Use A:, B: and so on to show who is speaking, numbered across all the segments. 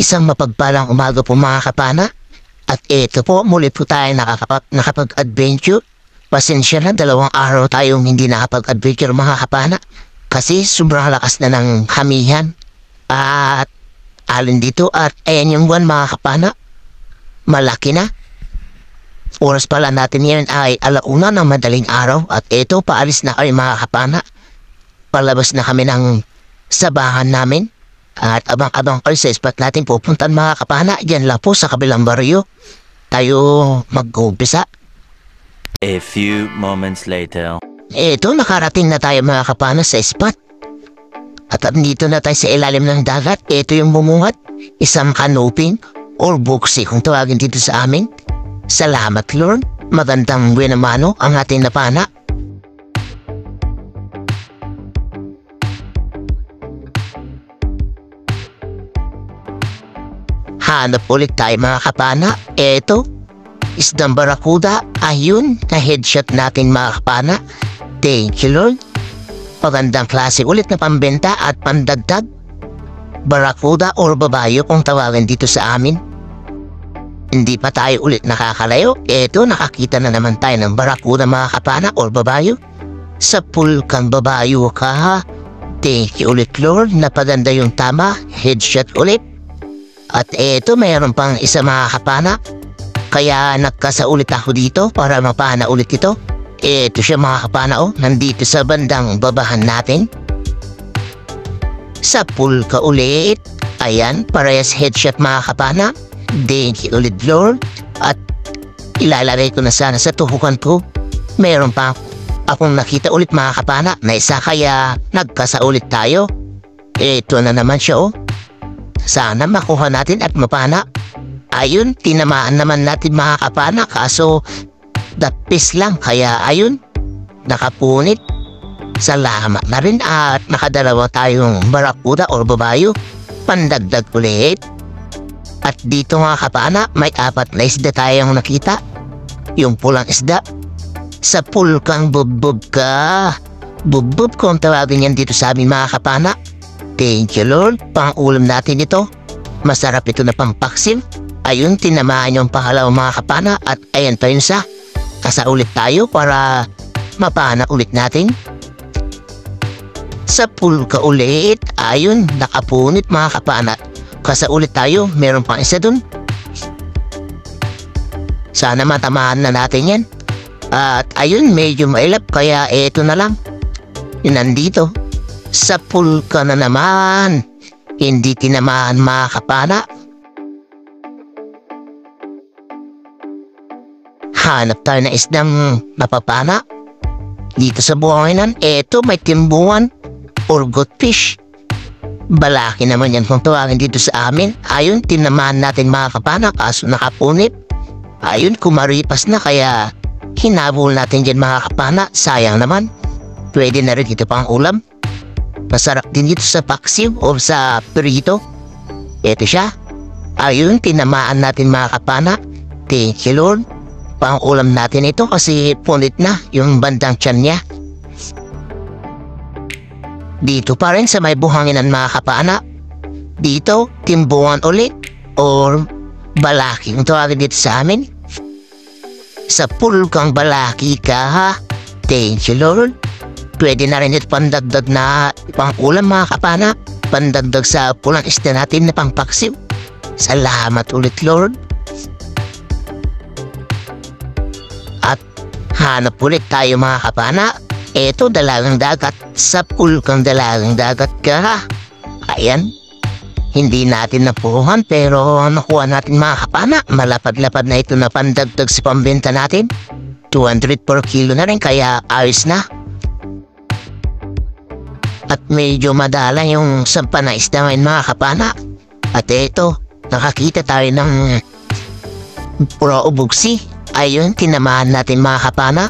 A: Isang mapagpalang umaga po mga kapana. At ito po, muli po tayo nakapag-adventure. Pasensya na, 2 araw tayong hindi nakapag-adventure mga kapana. Kasi sobrang lakas na ng hamihan. At alin dito at ayan yung buwan mga kapana. Malaki na. Oras pala natin yan ay 1:00 ng madaling araw. At ito, paalis na kayo mga kapana. Palabas na kami ng sabahan namin. At abang-abang kayo sa spot natin pupuntan mga kapana. Diyan lang po sa kabilang baryo. Tayo mag-umpisa.
B: A few moments later.
A: Ito, nakarating na tayo mga kapana sa spot. At nandito na tayo sa ilalim ng dagat. Ito yung bumungat. Isang canoping or buksi kung tawagin dito sa amin. Salamat Lord. Magandang buwan naman ang ating napana. Hanap ulit tayo mga kapana. Eto, isdang barakuda. Ayun, na-headshot natin mga kapana. Thank you Lord. Pagandang klase ulit na pambenta at pandagdag. Barakuda or babayo kung tawagin dito sa amin. Hindi pa tayo ulit nakakalayo. Eto, nakakita na naman tayo ng barakuda mga kapana or babayo. Sa pool kang babayo ka. Thank you ulit Lord. Napaganda yung tama. Headshot ulit. At eto, mayroon pang isa mga kapana. Kaya nagkasaulit ako dito para mapana ulit ito. Eto siya mga kapana nandito sa bandang babahan natin. Sa pool ka ulit. Ayan, parehas headshot mga kapana. Thank you ulit Lord. At ilalagay ko na sana sa tuhukan ko. Mayroon pa akong nakita ulit mga kapana na isa kaya nagkasaulit tayo. Eto na naman siya Sana makuha natin at mapana. Ayun, tinamaan naman natin mga kapana kaso dapis lang kaya ayun, nakapunit. Salamat na rin at nakadalawa tayong barakuda or babayo. Pandagdag ulit. At dito mga kapana, may 4 na isda tayong nakita. Yung pulang isda. Sa pool kang bubub ka. Bubub kung tawagin yan dito sa amin mga kapana. Thank you Lord. Pang-ulam natin ito. Masarap ito na pampaksim. Ayun, tinamaan yung pangalawang mga kapana. At ayan pa yun sa. Kasaulit tayo para mapana ulit natin. Sa pool ka ulit. Ayun, nakapunit mga kapana. Kasaulit tayo. Meron pang isa dun. Sana matamaan na natin yan. At ayun, medyo mailap. Kaya eto na lang. Yun nandito. Sa pool ka na naman. Hindi tinamaan mga kapana. Hanap tayo na isdang mapapana. Dito sa buhanginan, eto may timbuhan or goldfish. Balaki naman yan kung tawagin dito sa amin. Ayun, tinamaan natin mga kapana kaso nakapunit. Ayun, kumaripas na kaya hinabol natin dyan mga kapana. Sayang naman. Pwede na rin dito pang ulam. Masarap din dito sa paksiw o sa perito. Ito siya. Ayun, tinamaan natin mga kapana. Thank you Lord. Pang-ulam natin ito kasi punit na yung bandang tiyan niya. Dito pa rin sa may buhanginan mga kapana. Dito, timbuhan ulit or balaki kung tawagin dito sa amin. Sa pool kang balaki ka ha. Thank you Lord. Pwede na rin ito pandagdag na pang-ulam mga kapana. Pandagdag sa pulang isda natin na pangpaksiw. Salamat ulit Lord. At hanap ulit tayo mga kapana. Eto, dalagang dagat. Sa pool kang dalagang dagat ka. Ayan. Hindi natin napuhan pero nakuha natin mga kapana. Malapad-lapad na ito na pandagdag sa pambenta natin. 200 per kilo na rin kaya ayos na. At medyo madala yung sampa na isda ngayon mga kapana. At eto, nakakita tayo ng puro ubugsi. Ayun, tinamaan natin mga kapana.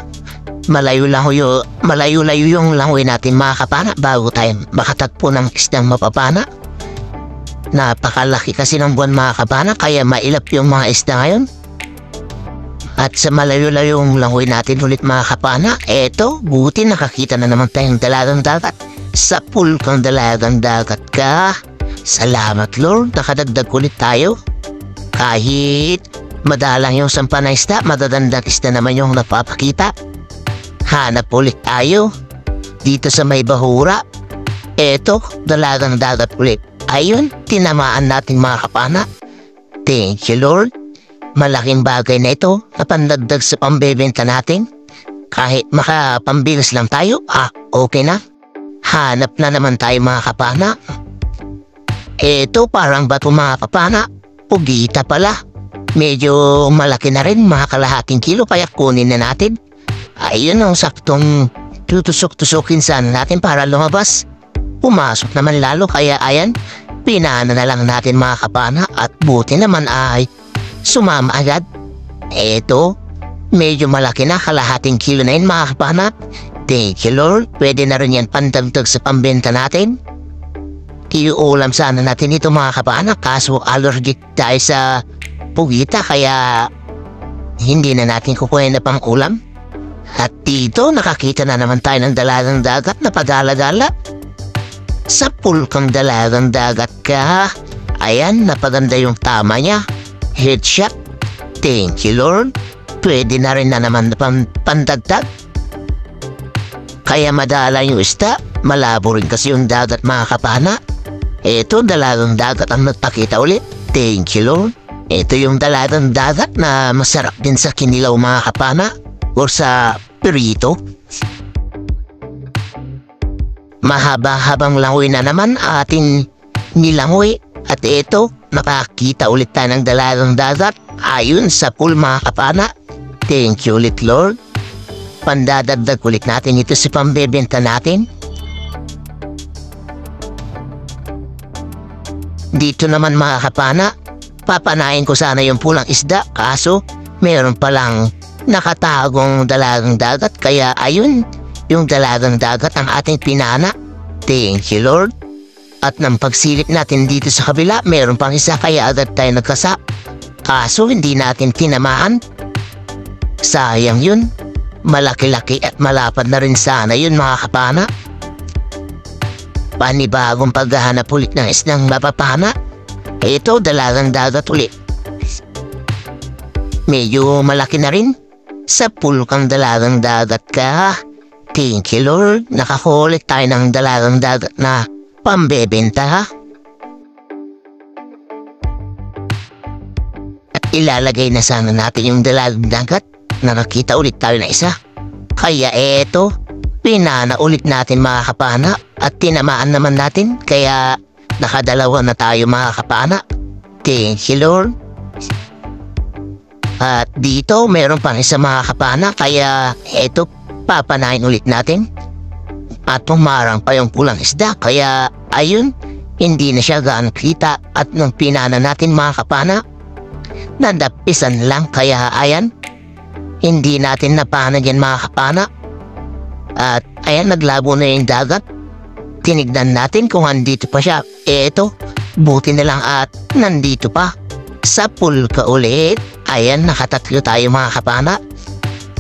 A: Malayo-layo yung langoy natin mga kapana bago tayo makatagpo ng isdang mapapana. Napakalaki kasi ng buwan mga kapana kaya mailap yung mga isda ngayon. At sa malayo-layo yung langoy natin ulit mga kapana. Eto, buti nakakita na naman tayong dalagang dagat. Sa pool kang dalagang dagat ka. Salamat Lord, nakadagdag ulit tayo. Kahit madalang yung sampa na isda, madadandang isda naman yung napapakita. Hanap ulit tayo dito sa may bahura. Eto, dalagang dagat ulit. Ayun, tinamaan natin mga kapana. Thank you Lord. Malaking bagay na ito na pandagdag sa pambebenta natin. Kahit makapambigas lang tayo, okay na. Hanap na naman tayo mga kapana. Eto, parang bato mga kapana. Pugita pala. Medyo malaki na rin, mga kalahating kilo, kaya kunin na natin. Ayun ang saktong tutusok-tusukin sana natin para lumabas. Pumasok naman lalo, kaya ayan, pinana na lang natin mga kapana at buti naman ay sumama agad. Eto, medyo malaki na, kalahating kilo na yun mga kapana. Thank you Lord, pwede na rin yan pandagdag sa pambenta natin. Iuulam sana natin ito mga kapana, kaso allergic tayo sa pugita kaya hindi na natin kukuha na pang ulam. At dito nakakita na naman tayo ng dalagang dagat na padala-dala. Sa pulkang dalagang dagat ka. Ayan, napaganda yung tama niya. Headshot. Thank you Lord. Pwede na rin na naman pandagdag. Kaya madala yung isda. Malabo rin kasi yung dagat mga kapana. Ito dalagang dagat ang nagpakita ulit. Thank you Lord. Ito yung dalagang dagat na masarap din sa kinilaw mga kapana o sa pirito. Mahaba-habang langoy na naman ating nilangoy. At ito, nakakita ulit tayo ng dalagang dagat ayon sa pool mga kapana. Thank you ulit Lord. Pandadagdag ulit natin ito sa pambebenta natin. Dito naman mga kapana, papanain ko sana yung pulang isda kaso meron palang nakatagong dalagang dagat kaya ayun, yung dalagang dagat ang ating pinana. Thank you Lord. At nang pagsilip natin dito sa kabila, meron pang isa kaya agad tayo nagkasa. Kaso hindi natin tinamaan. Sayang yun. Malaki-laki at malapad na rin sana yun mga kapana. Panibagong paghahanap ulit ng isdang mapapana. Ito, dalagang dagat ulit. Medyo malaki na rin. Sa pulkang dalagang dagat ka. Thank you Lord. Nakakulit tayo ng dalagang dagat na pambebenta. At ilalagay na sana natin yung dalagang dagat. Nakakita ulit tayo na isa. Kaya eto, pinana ulit natin mga kapana at tinamaan naman natin kaya nakadalawa na tayo mga kapana. Thank you Lord. At dito meron pang isa mga kapana kaya eto papanahin ulit natin. At pumarang pa yung pulang isda kaya ayun, hindi na siya gaano kita at nung pinana natin mga kapana, nadapisan lang kaya ayan, hindi natin napanan yan mga kapana. At ayan, naglabo na yung dagat. Tinignan natin kung andito pa siya. Eto, buti na lang at nandito pa. Sa pool ka ulit. Ayan, nakatatlo tayo mga kapana.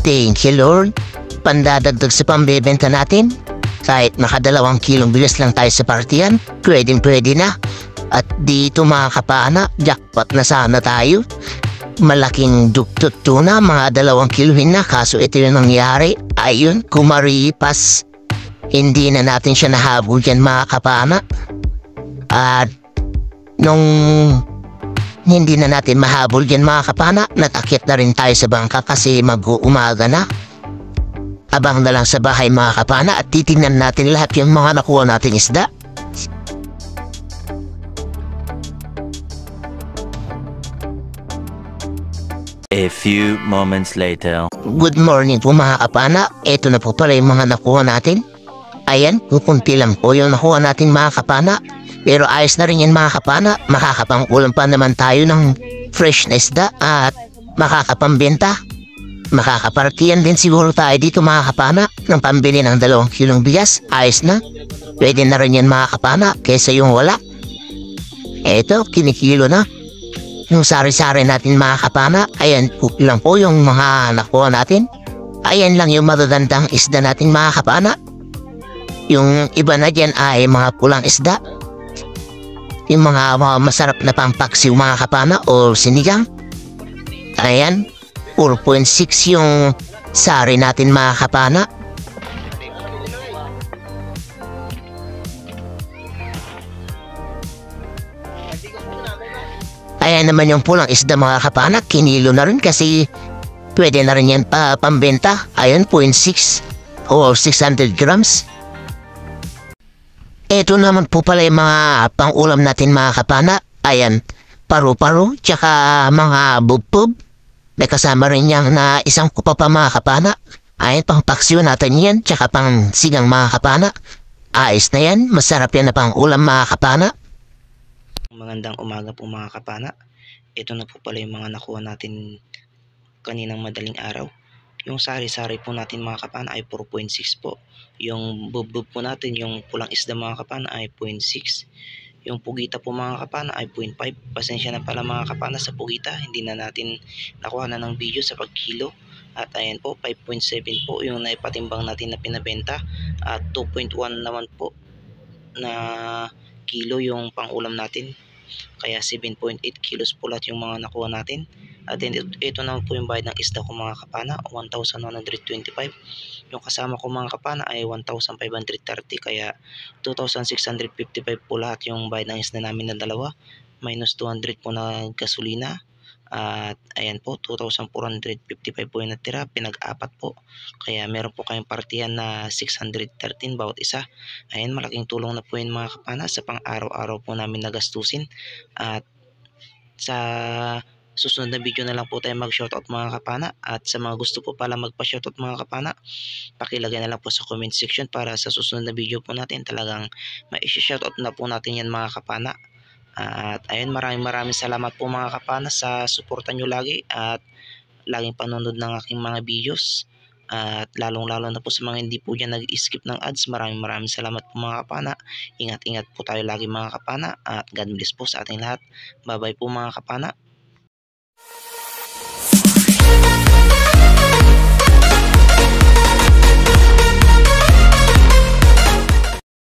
A: Thank you Lord. Pandadagdag sa pambebenta natin. Kahit nakadalawang kilong bigas lang tayo sa partiyan, pwede na. At dito mga kapana, jackpot na sana tayo. Malaking dugtut tuna, mga 2 kilohin na, kaso ito yung nangyari. Ayun, kumaripas. Hindi na natin siya nahabol yan mga kapana. At nung hindi na natin mahabol yan mga kapana, natakit na rin tayo sa bangka kasi mag-uumaga na. Abang na lang sa bahay mga kapana at titingnan natin lahat yung mga nakuha nating isda.
B: A few moments later.
A: Good morning po mga kapana. Ito na po pala yung mga nakuha natin. Ayan, kukunti lang po yung nakuha natin mga kapana. Pero ayos na rin yan mga kapana. Makakapang-ulam pa naman tayo ng fresh na isda at makakapambenta. Makakapartiyan din siguro tayo dito mga kapana ng pambili ng 2 kilong bigas. Ayos na. Pwede na rin yan mga kapana kesa yung wala. Eto, kinikilo na. Yung sari-sari natin mga kapana, ayan lang po yung mga nakuha natin. Ayan lang yung madadandang isda natin mga kapana. Yung iba na dyan ay mga pulang isda. yung mga masarap na pampaksiw mga kapana o sinigang. Ayan, 4.6 yung sari natin mga kapana. Ayan naman yung pulang isda mga kapana, kinilo na rin kasi pwede na rin yan pambenta. Ayan, 0.6 o 600 grams. Ito naman po pala yung mga pang-ulam natin mga kapana. Ayan, paru-paro, tsaka mga bubub. May kasama rin yan na isang kupa pa mga kapana. Ayan, pang paksiw natin yan, tsaka pang sigang mga kapana. Ayos na yan, masarap yan na pang-ulam mga kapana.
C: Magandang umaga po mga kapana. Ito na po pala yung mga nakuha natin kaninang madaling araw. Yung sari-sari po natin mga kapana ay 4.6 po. Yung bubub po natin, yung pulang isda mga kapana ay 0.6. Yung pugita po mga kapana ay 0.5. Pasensya na pala mga kapana sa pugita, hindi na natin nakuha na ng video sa pagkilo. At ayan po, 5.7 po yung naipatimbang natin na pinabenta. At 2.1 naman po na kilo yung pang-ulam natin. Kaya 7.8 kilos po lahat yung mga nakuha natin. At ito naman po yung bayad ng isda ko mga kapana, 1,125. Yung kasama ko mga kapana ay 1,530, kaya 2,655 po lahat yung bayad ng isda namin na dalawa. Minus 200 po na gasolina. At ayan po, 2,455 po yung natira, pinag-apat po. Kaya meron po kayong partihan na 613 bawat isa. Ayan, malaking tulong na po yun mga kapana sa pang-araw-araw po namin nagastusin. At sa susunod na video na lang po tayo mag-shoutout mga kapana. At sa mga gusto po pala magpa-shoutout mga kapana, pakilagay na lang po sa comment section para sa susunod na video po natin talagang ma-shoutout na po natin yan mga kapana. At ayun, maraming salamat po mga kapana sa suporta nyo lagi at laging panonood ng aking mga videos. At lalong-lalo na po sa mga hindi po dyan nag-skip ng ads, maraming salamat po mga kapana. Ingat po tayo lagi mga kapana at God bless po sa ating lahat. Bye bye po mga kapana.